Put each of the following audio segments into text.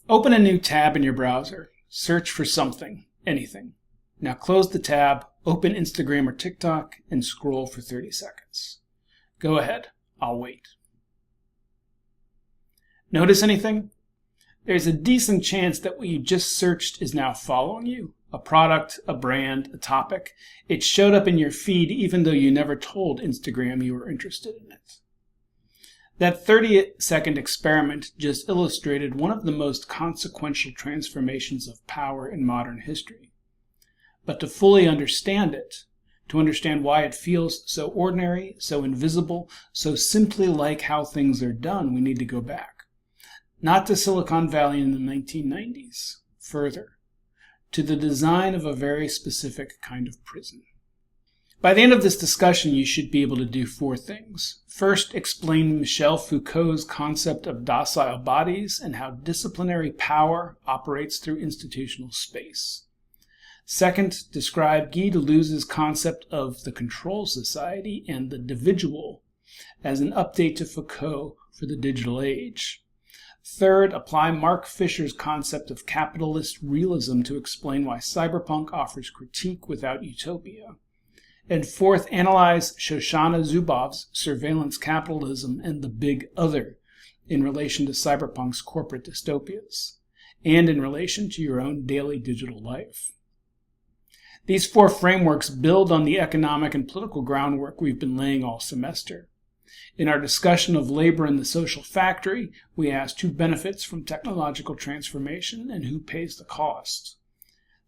Open a new tab in your browser. Search for something, anything. Now close the tab, open Instagram or TikTok, and scroll for 30 seconds. Go ahead, I'll wait. Notice anything? There's a decent chance that what you just searched is now following you. A product, a brand, a topic. It showed up in your feed even though you never told Instagram you were interested in it. That 30-second experiment just illustrated one of the most consequential transformations of power in modern history. But to fully understand it, to understand why it feels so ordinary, so invisible, so simply like how things are done, we need to go back. Not to Silicon Valley in the 1990s, further, to the design of a very specific kind of prison. By the end of this discussion, you should be able to do 4 things. First, explain Michel Foucault's concept of docile bodies and how disciplinary power operates through institutional space. Second, describe Gilles Deleuze's concept of the control society and the dividual as an update to Foucault for the digital age. Third, apply Mark Fisher's concept of capitalist realism to explain why cyberpunk offers critique without utopia. And fourth, analyze Shoshana Zuboff's surveillance capitalism and the big other in relation to cyberpunk's corporate dystopias, and in relation to your own daily digital life. These 4 frameworks build on the economic and political groundwork we've been laying all semester. In our discussion of labor in the social factory, we asked who benefits from technological transformation and who pays the cost.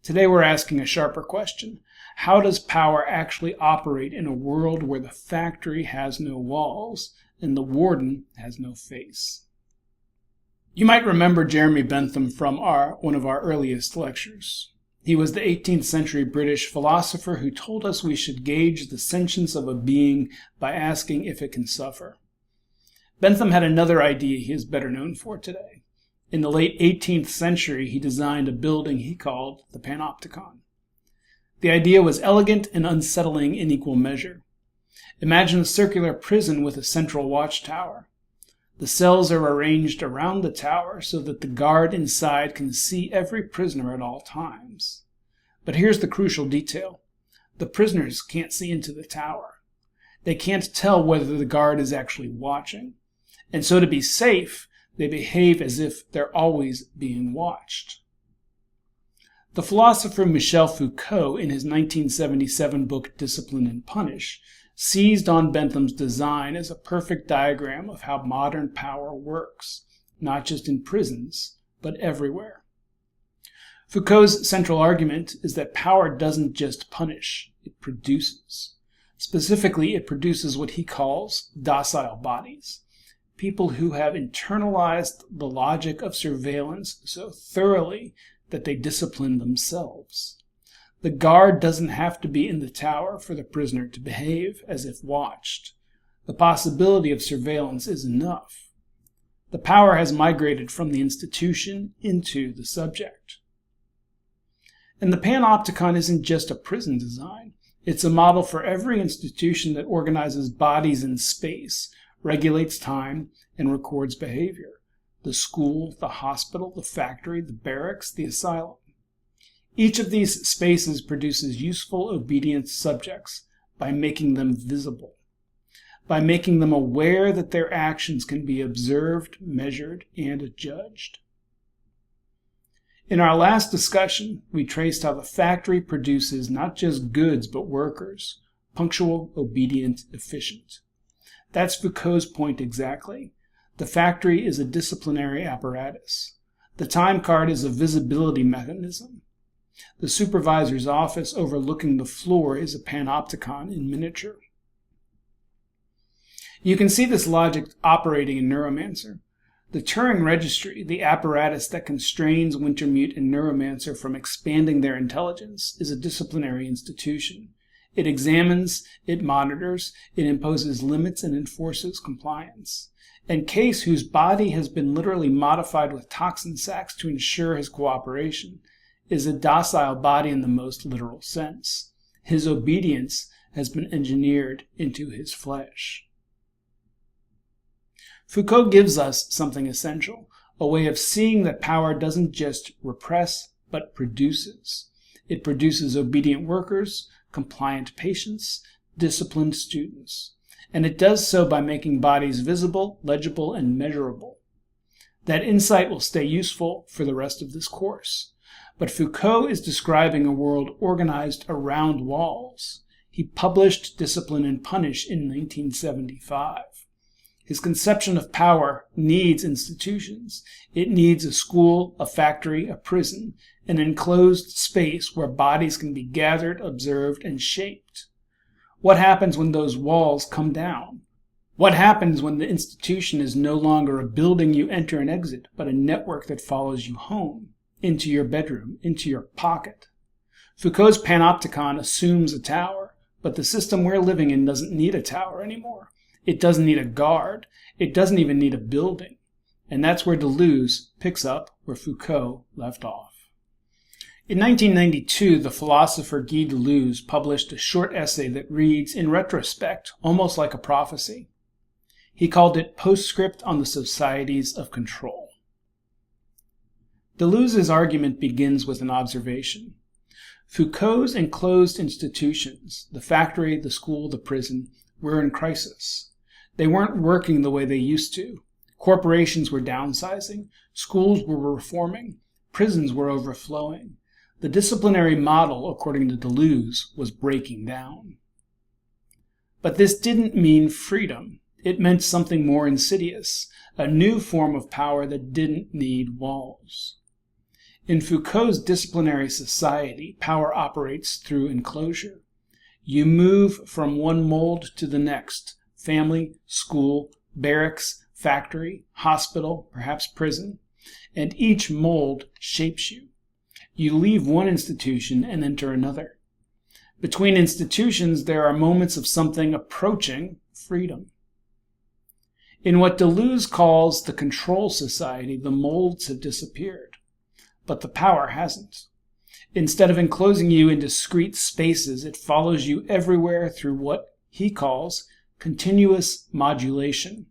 Today we're asking a sharper question. How does power actually operate in a world where the factory has no walls and the warden has no face? You might remember Jeremy Bentham from one of our earliest lectures. He was the 18th century British philosopher who told us we should gauge the sentience of a being by asking if it can suffer. Bentham had another idea he is better known for today. In the late 18th century, he designed a building he called the Panopticon. The idea was elegant and unsettling in equal measure. Imagine a circular prison with a central watchtower. The cells are arranged around the tower so that the guard inside can see every prisoner at all times. But here's the crucial detail. The prisoners can't see into the tower. They can't tell whether the guard is actually watching. And so to be safe, they behave as if they're always being watched. The philosopher Michel Foucault, in his 1977 book Discipline and Punish, seized on Bentham's design as a perfect diagram of how modern power works, not just in prisons, but everywhere. Foucault's central argument is that power doesn't just punish, it produces. Specifically, it produces what he calls docile bodies, people who have internalized the logic of surveillance so thoroughly that they discipline themselves. The guard doesn't have to be in the tower for the prisoner to behave as if watched. The possibility of surveillance is enough. The power has migrated from the institution into the subject. And the Panopticon isn't just a prison design. It's a model for every institution that organizes bodies in space, regulates time, and records behavior. The school, the hospital, the factory, the barracks, the asylum. Each of these spaces produces useful, obedient subjects by making them visible, by making them aware that their actions can be observed, measured, and judged. In our last discussion, we traced how the factory produces not just goods but workers, punctual, obedient, efficient. That's Foucault's point exactly. The factory is a disciplinary apparatus. The time card is a visibility mechanism. The supervisor's office overlooking the floor is a panopticon in miniature. You can see this logic operating in Neuromancer. The Turing registry, the apparatus that constrains Wintermute and Neuromancer from expanding their intelligence, is a disciplinary institution. It examines, it monitors, it imposes limits and enforces compliance. And Case, whose body has been literally modified with toxin sacs to ensure his cooperation, is a docile body in the most literal sense. His obedience has been engineered into his flesh. Foucault gives us something essential, a way of seeing that power doesn't just repress, but produces. It produces obedient workers, compliant patients, disciplined students. And it does so by making bodies visible, legible, and measurable. That insight will stay useful for the rest of this course. But Foucault is describing a world organized around walls. He published Discipline and Punish in 1975. His conception of power needs institutions. It needs a school, a factory, a prison, an enclosed space where bodies can be gathered, observed, and shaped. What happens when those walls come down? What happens when the institution is no longer a building you enter and exit, but a network that follows you home, into your bedroom, into your pocket? Foucault's Panopticon assumes a tower, but the system we're living in doesn't need a tower anymore. It doesn't need a guard. It doesn't even need a building. And that's where Deleuze picks up where Foucault left off. In 1992, the philosopher Gilles Deleuze published a short essay that reads, in retrospect, almost like a prophecy. He called it Postscript on the Societies of Control. Deleuze's argument begins with an observation. Foucault's enclosed institutions, the factory, the school, the prison, were in crisis. They weren't working the way they used to. Corporations were downsizing, schools were reforming, prisons were overflowing. The disciplinary model, according to Deleuze, was breaking down. But this didn't mean freedom. It meant something more insidious, a new form of power that didn't need walls. In Foucault's disciplinary society, power operates through enclosure. You move from one mold to the next, family, school, barracks, factory, hospital, perhaps prison, and each mold shapes you. You leave one institution and enter another. Between institutions, there are moments of something approaching freedom. In what Deleuze calls the control society, the molds have disappeared, but the power hasn't. Instead of enclosing you in discrete spaces, it follows you everywhere through what he calls continuous modulation.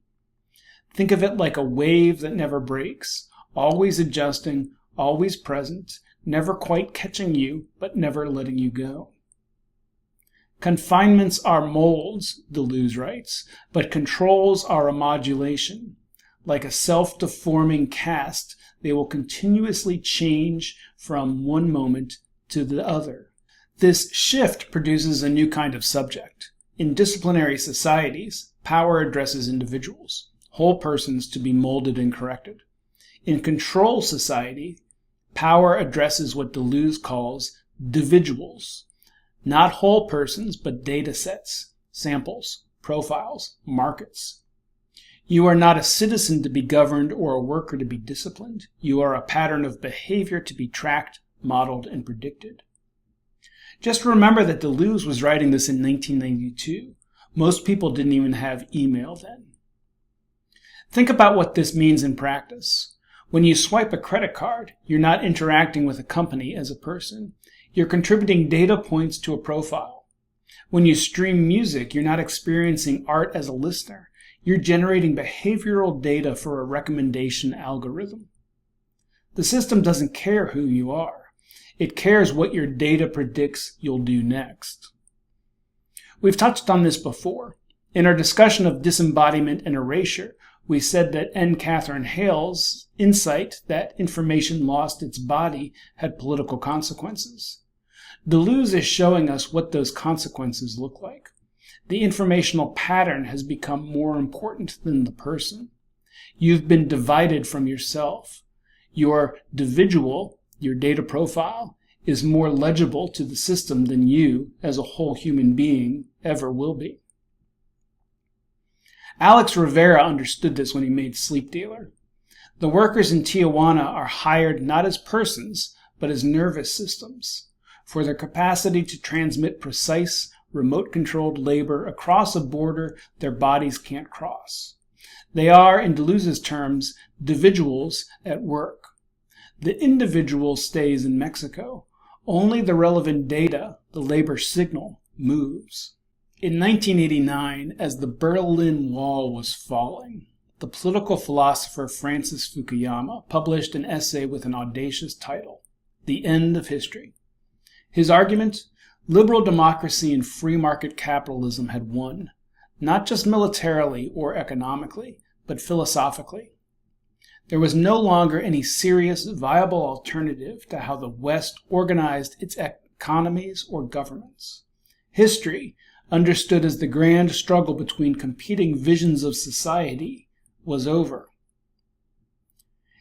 Think of it like a wave that never breaks, always adjusting, always present, never quite catching you, but never letting you go. Confinements are molds, Deleuze writes, but controls are a modulation. Like a self-deforming cast, they will continuously change from one moment to the other. This shift produces a new kind of subject. In disciplinary societies, power addresses individuals, whole persons to be molded and corrected. In control society, power addresses what Deleuze calls dividuals, not whole persons, but data sets, samples, profiles, markets. You are not a citizen to be governed or a worker to be disciplined. You are a pattern of behavior to be tracked, modeled, and predicted. Just remember that Deleuze was writing this in 1992. Most people didn't even have email then. Think about what this means in practice. When you swipe a credit card, you're not interacting with a company as a person. You're contributing data points to a profile. When you stream music, you're not experiencing art as a listener. You're generating behavioral data for a recommendation algorithm. The system doesn't care who you are. It cares what your data predicts you'll do next. We've touched on this before. In our discussion of disembodiment and erasure, we said that N. Catherine Hale's insight that information lost its body had political consequences. Deleuze is showing us what those consequences look like. The informational pattern has become more important than the person. You've been divided from yourself. Your dividual, your data profile, is more legible to the system than you, as a whole human being, ever will be. Alex Rivera understood this when he made Sleep Dealer. The workers in Tijuana are hired not as persons, but as nervous systems, for their capacity to transmit precise, remote-controlled labor across a border their bodies can't cross. They are, in Deleuze's terms, dividuals at work. The individual stays in Mexico. Only the relevant data, the labor signal, moves. In 1989, as the Berlin Wall was falling, the political philosopher Francis Fukuyama published an essay with an audacious title, The End of History. His argument: liberal democracy and free market capitalism had won, not just militarily or economically, but philosophically. There was no longer any serious, viable alternative to how the West organized its economies or governments. History, understood as the grand struggle between competing visions of society, was over.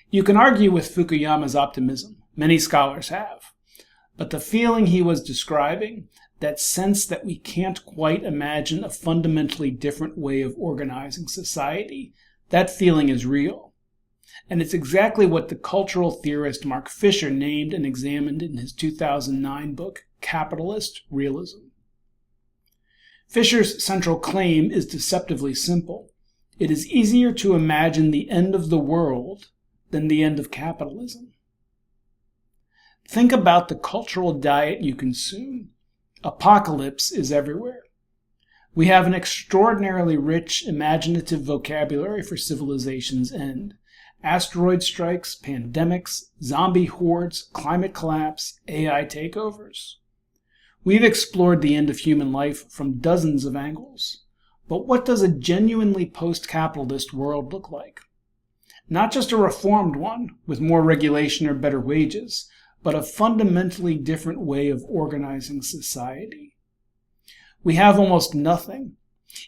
You can argue with Fukuyama's optimism. Many scholars have. But the feeling he was describing, that sense that we can't quite imagine a fundamentally different way of organizing society, that feeling is real. And it's exactly what the cultural theorist Mark Fisher named and examined in his 2009 book, Capitalist Realism. Fisher's central claim is deceptively simple. It is easier to imagine the end of the world than the end of capitalism. Think about the cultural diet you consume. Apocalypse is everywhere. We have an extraordinarily rich, imaginative vocabulary for civilization's end. Asteroid strikes, pandemics, zombie hordes, climate collapse, AI takeovers. We've explored the end of human life from dozens of angles. But what does a genuinely post-capitalist world look like? Not just a reformed one, with more regulation or better wages, but a fundamentally different way of organizing society. We have almost nothing.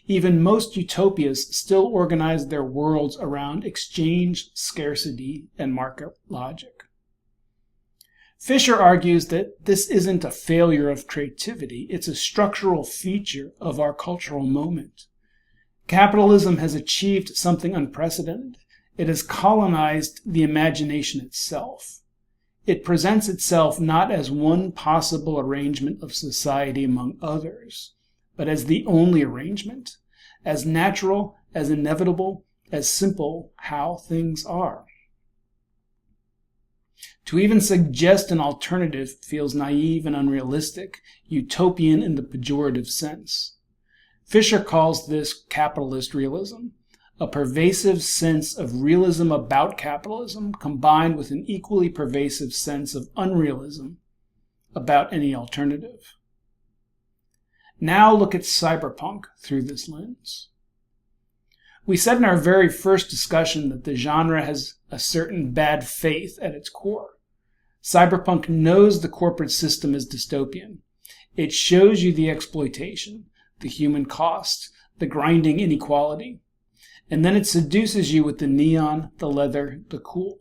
Even most utopias still organize their worlds around exchange, scarcity, and market logic. Fisher argues that this isn't a failure of creativity, it's a structural feature of our cultural moment. Capitalism has achieved something unprecedented. It has colonized the imagination itself. It presents itself not as one possible arrangement of society among others, but as the only arrangement, as natural, as inevitable, as simple how things are. To even suggest an alternative feels naive and unrealistic, utopian in the pejorative sense. Fisher calls this capitalist realism, a pervasive sense of realism about capitalism combined with an equally pervasive sense of unrealism about any alternative. Now look at cyberpunk through this lens. We said in our very first discussion that the genre has a certain bad faith at its core. Cyberpunk knows the corporate system is dystopian. It shows you the exploitation, the human cost, the grinding inequality. And then it seduces you with the neon, the leather, the cool.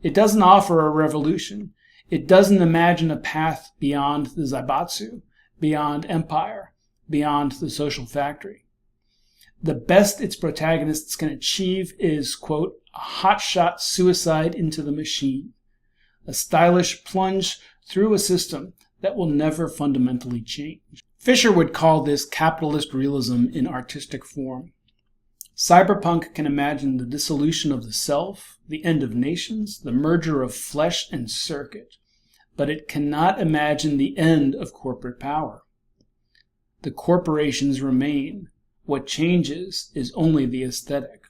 It doesn't offer a revolution. It doesn't imagine a path beyond the zaibatsu, beyond empire, beyond the social factory. The best its protagonists can achieve is, quote, a hotshot suicide into the machine, a stylish plunge through a system that will never fundamentally change. Fisher would call this capitalist realism in artistic form. Cyberpunk can imagine the dissolution of the self, the end of nations, the merger of flesh and circuit, but it cannot imagine the end of corporate power. The corporations remain. What changes is only the aesthetic.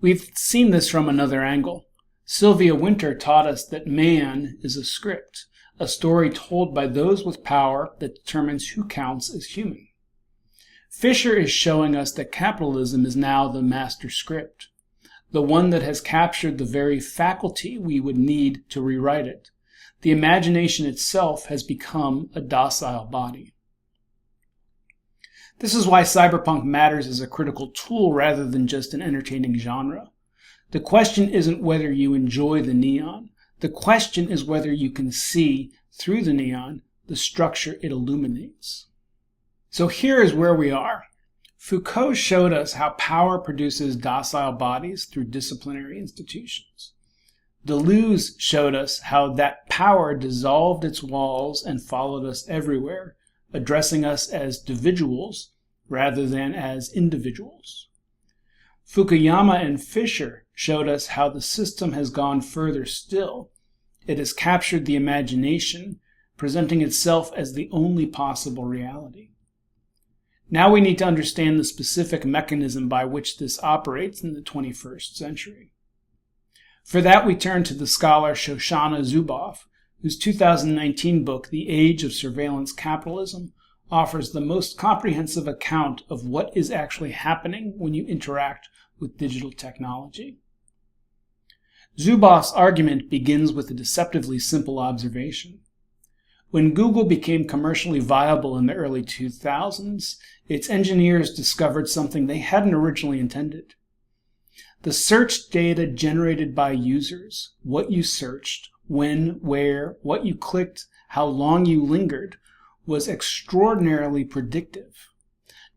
We've seen this from another angle. Sylvia Wynter taught us that man is a script, a story told by those with power that determines who counts as human. Fisher is showing us that capitalism is now the master script, the one that has captured the very faculty we would need to rewrite it. The imagination itself has become a docile body. This is why cyberpunk matters as a critical tool rather than just an entertaining genre. The question isn't whether you enjoy the neon. The question is whether you can see, through the neon, the structure it illuminates. So here is where we are. Foucault showed us how power produces docile bodies through disciplinary institutions. Deleuze showed us how that power dissolved its walls and followed us everywhere, addressing us as dividuals rather than as individuals. Fukuyama and Fisher showed us how the system has gone further still. It has captured the imagination, presenting itself as the only possible reality. Now we need to understand the specific mechanism by which this operates in the 21st century. For that, we turn to the scholar Shoshana Zuboff, whose 2019 book, The Age of Surveillance Capitalism, offers the most comprehensive account of what is actually happening when you interact with digital technology. Zuboff's argument begins with a deceptively simple observation. When Google became commercially viable in the early 2000s, its engineers discovered something they hadn't originally intended. The search data generated by users, what you searched, when, where, what you clicked, how long you lingered, was extraordinarily predictive.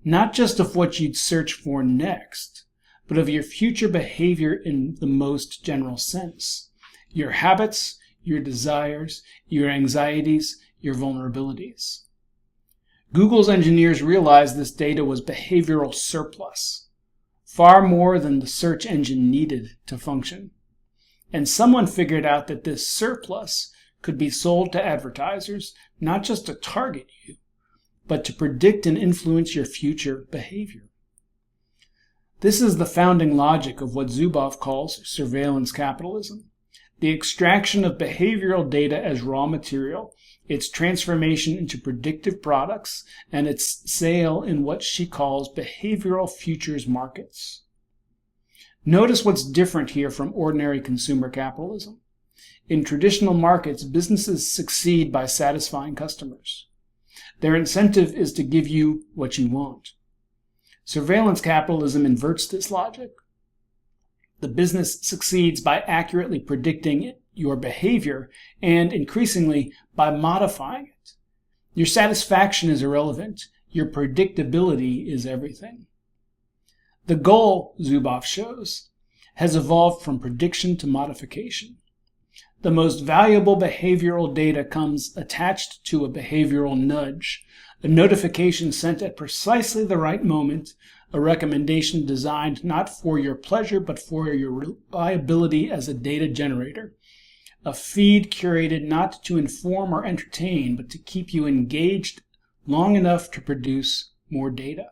Not just of what you'd search for next, but of your future behavior in the most general sense. Your habits, your desires, your anxieties, your vulnerabilities. Google's engineers realized this data was behavioral surplus, far more than the search engine needed to function. And someone figured out that this surplus could be sold to advertisers, not just to target you, but to predict and influence your future behavior. This is the founding logic of what Zuboff calls surveillance capitalism. The extraction of behavioral data as raw material, its transformation into predictive products, and its sale in what she calls behavioral futures markets. Notice what's different here from ordinary consumer capitalism. In traditional markets, businesses succeed by satisfying customers. Their incentive is to give you what you want. Surveillance capitalism inverts this logic. The business succeeds by accurately predicting your behavior and, increasingly, by modifying it. Your satisfaction is irrelevant. Your predictability is everything. The goal, Zuboff shows, has evolved from prediction to modification. The most valuable behavioral data comes attached to a behavioral nudge, a notification sent at precisely the right moment, a recommendation designed not for your pleasure but for your reliability as a data generator, a feed curated not to inform or entertain but to keep you engaged long enough to produce more data.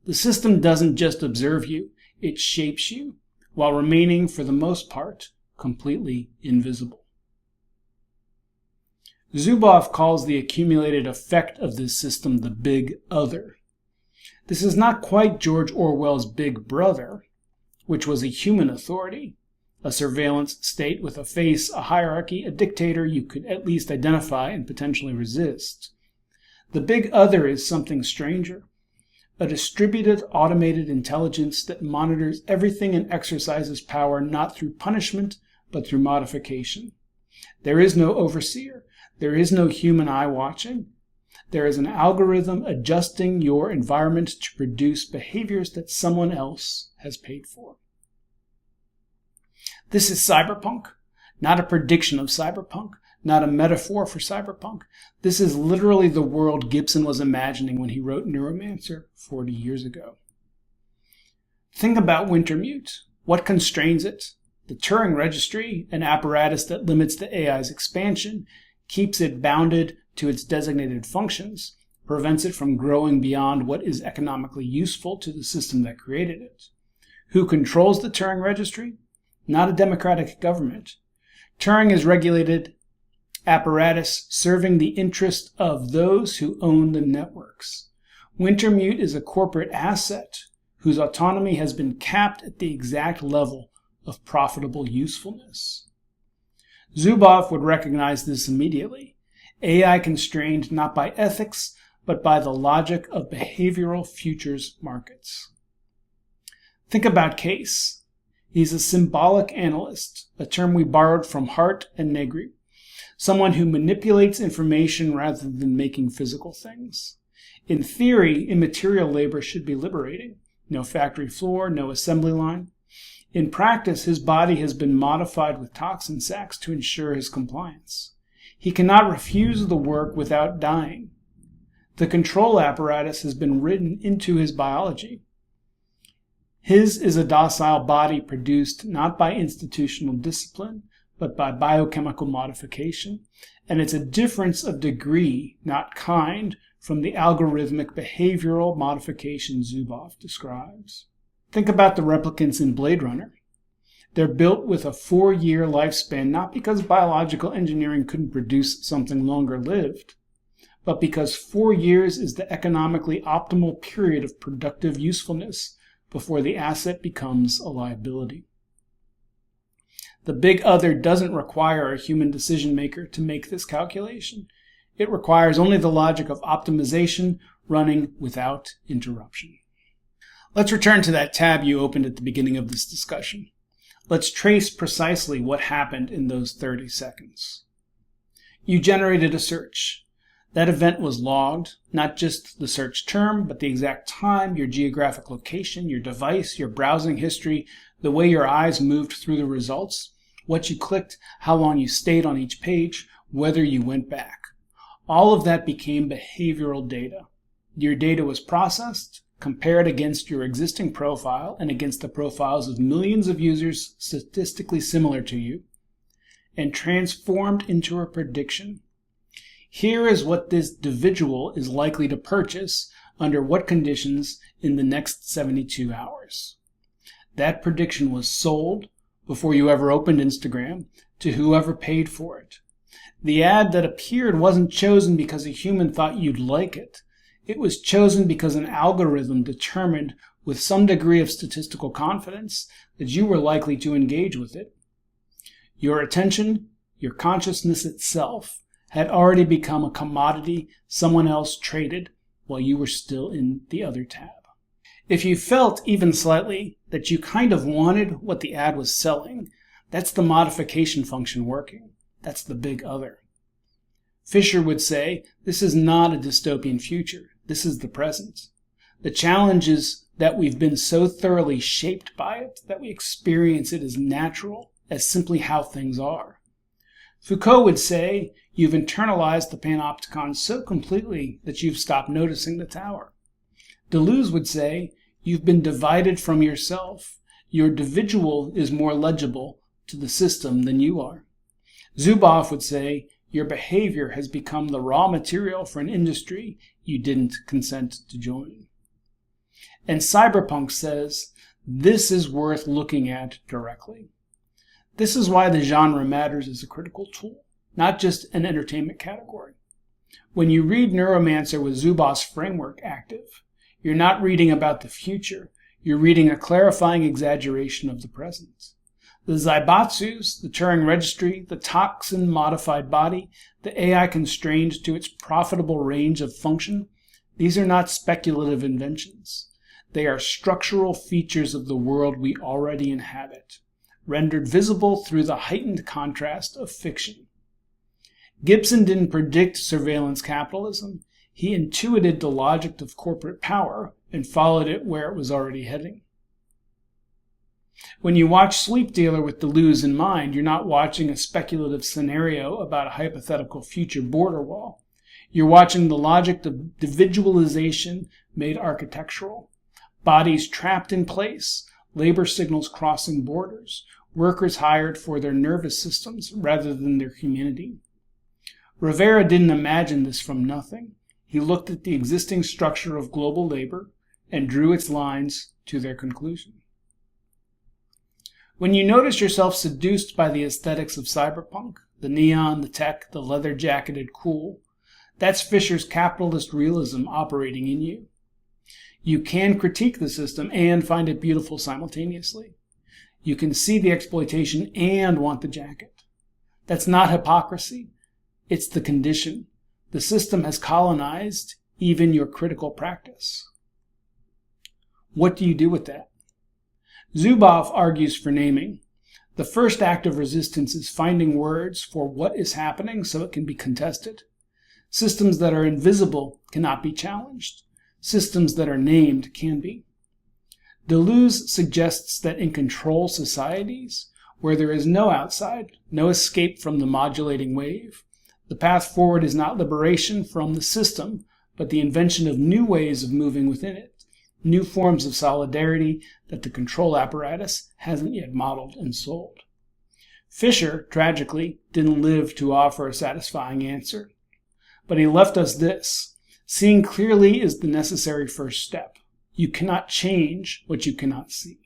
The system doesn't just observe you, it shapes you, while remaining, for the most part, completely invisible. Zuboff calls the accumulated effect of this system the big other. This is not quite George Orwell's Big Brother, which was a human authority, a surveillance state with a face, a hierarchy, a dictator you could at least identify and potentially resist. The big other is something stranger, a distributed, automated intelligence that monitors everything and exercises power not through punishment, but through modification. There is no overseer. There is no human eye watching. There is an algorithm adjusting your environment to produce behaviors that someone else has paid for. This is cyberpunk, not a prediction of cyberpunk, not a metaphor for cyberpunk. This is literally the world Gibson was imagining when he wrote Neuromancer 40 years ago. Think about Wintermute. What constrains it? The Turing registry, an apparatus that limits the AI's expansion, keeps it bounded to its designated functions, prevents it from growing beyond what is economically useful to the system that created it. Who controls the Turing registry? Not a democratic government. Turing is regulated apparatus serving the interest of those who own the networks. Wintermute is a corporate asset whose autonomy has been capped at the exact level of profitable usefulness. Zuboff would recognize this immediately. AI constrained not by ethics, but by the logic of behavioral futures markets. Think about Case. He's a symbolic analyst, a term we borrowed from Hart and Negri, someone who manipulates information rather than making physical things. In theory, immaterial labor should be liberating. No factory floor, no assembly line. In practice, his body has been modified with toxin sacs to ensure his compliance. He cannot refuse the work without dying. The control apparatus has been written into his biology. His is a docile body produced not by institutional discipline, but by biochemical modification, and it's a difference of degree, not kind, from the algorithmic behavioral modification Zuboff describes. Think about the replicants in Blade Runner. They're built with a 4-year lifespan, not because biological engineering couldn't produce something longer lived, but because 4 years is the economically optimal period of productive usefulness before the asset becomes a liability. The big other doesn't require a human decision maker to make this calculation. It requires only the logic of optimization running without interruption. Let's return to that tab you opened at the beginning of this discussion. Let's trace precisely what happened in those 30 seconds. You generated a search. That event was logged, not just the search term, but the exact time, your geographic location, your device, your browsing history, the way your eyes moved through the results, what you clicked, how long you stayed on each page, whether you went back. All of that became behavioral data. Your data was processed, compared against your existing profile and against the profiles of millions of users statistically similar to you, and transformed into a prediction. Here is what this dividual is likely to purchase under what conditions in the next 72 hours. That prediction was sold before you ever opened Instagram to whoever paid for it. The ad that appeared wasn't chosen because a human thought you'd like it. It was chosen because an algorithm determined with some degree of statistical confidence that you were likely to engage with it. Your attention, your consciousness itself, had already become a commodity someone else traded while you were still in the other tab. If you felt even slightly that you kind of wanted what the ad was selling, that's the modification function working. That's the big other. Fisher would say, this is not a dystopian future. This is the present. The challenge is that we've been so thoroughly shaped by it that we experience it as natural, as simply how things are. Foucault would say, you've internalized the Panopticon so completely that you've stopped noticing the tower. Deleuze would say, you've been divided from yourself. Your dividual is more legible to the system than you are. Zuboff would say, your behavior has become the raw material for an industry you didn't consent to join. And cyberpunk says, this is worth looking at directly. This is why the genre matters as a critical tool, not just an entertainment category. When you read Neuromancer with Zuboff's framework active, you're not reading about the future, you're reading a clarifying exaggeration of the present. The Zaibatsus, the Turing registry, the toxin-modified body, the AI constrained to its profitable range of function, these are not speculative inventions. They are structural features of the world we already inhabit, rendered visible through the heightened contrast of fiction. Gibson didn't predict surveillance capitalism. He intuited the logic of corporate power and followed it where it was already heading. When you watch Sleep Dealer with Deleuze in mind, you're not watching a speculative scenario about a hypothetical future border wall. You're watching the logic of dividualization made architectural. Bodies trapped in place, labor signals crossing borders, workers hired for their nervous systems rather than their humanity. Rivera didn't imagine this from nothing. He looked at the existing structure of global labor and drew its lines to their conclusion. When you notice yourself seduced by the aesthetics of cyberpunk, the neon, the tech, the leather-jacketed cool, that's Fisher's capitalist realism operating in you. You can critique the system and find it beautiful simultaneously. You can see the exploitation and want the jacket. That's not hypocrisy. It's the condition. The system has colonized even your critical practice. What do you do with that? Zuboff argues for naming. The first act of resistance is finding words for what is happening so it can be contested. Systems that are invisible cannot be challenged. Systems that are named can be. Deleuze suggests that in control societies, where there is no outside, no escape from the modulating wave, the path forward is not liberation from the system, but the invention of new ways of moving within it, new forms of solidarity that the control apparatus hasn't yet modeled and sold. Fisher, tragically, didn't live to offer a satisfying answer. But he left us this. Seeing clearly is the necessary first step. You cannot change what you cannot see.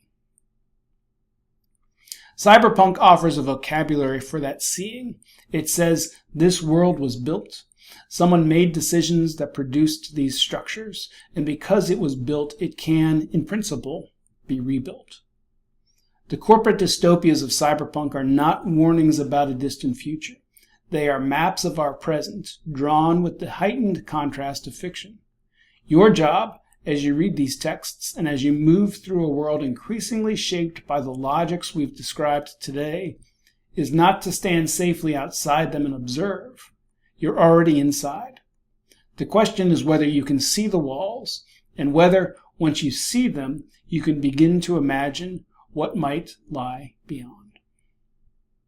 Cyberpunk offers a vocabulary for that seeing. It says, this world was built. Someone made decisions that produced these structures, and because it was built, it can, in principle, be rebuilt. The corporate dystopias of cyberpunk are not warnings about a distant future. They are maps of our present, drawn with the heightened contrast of fiction. Your job, as you read these texts and as you move through a world increasingly shaped by the logics we've described today, is not to stand safely outside them and observe. You're already inside. The question is whether you can see the walls, and whether, once you see them, you can begin to imagine what might lie beyond.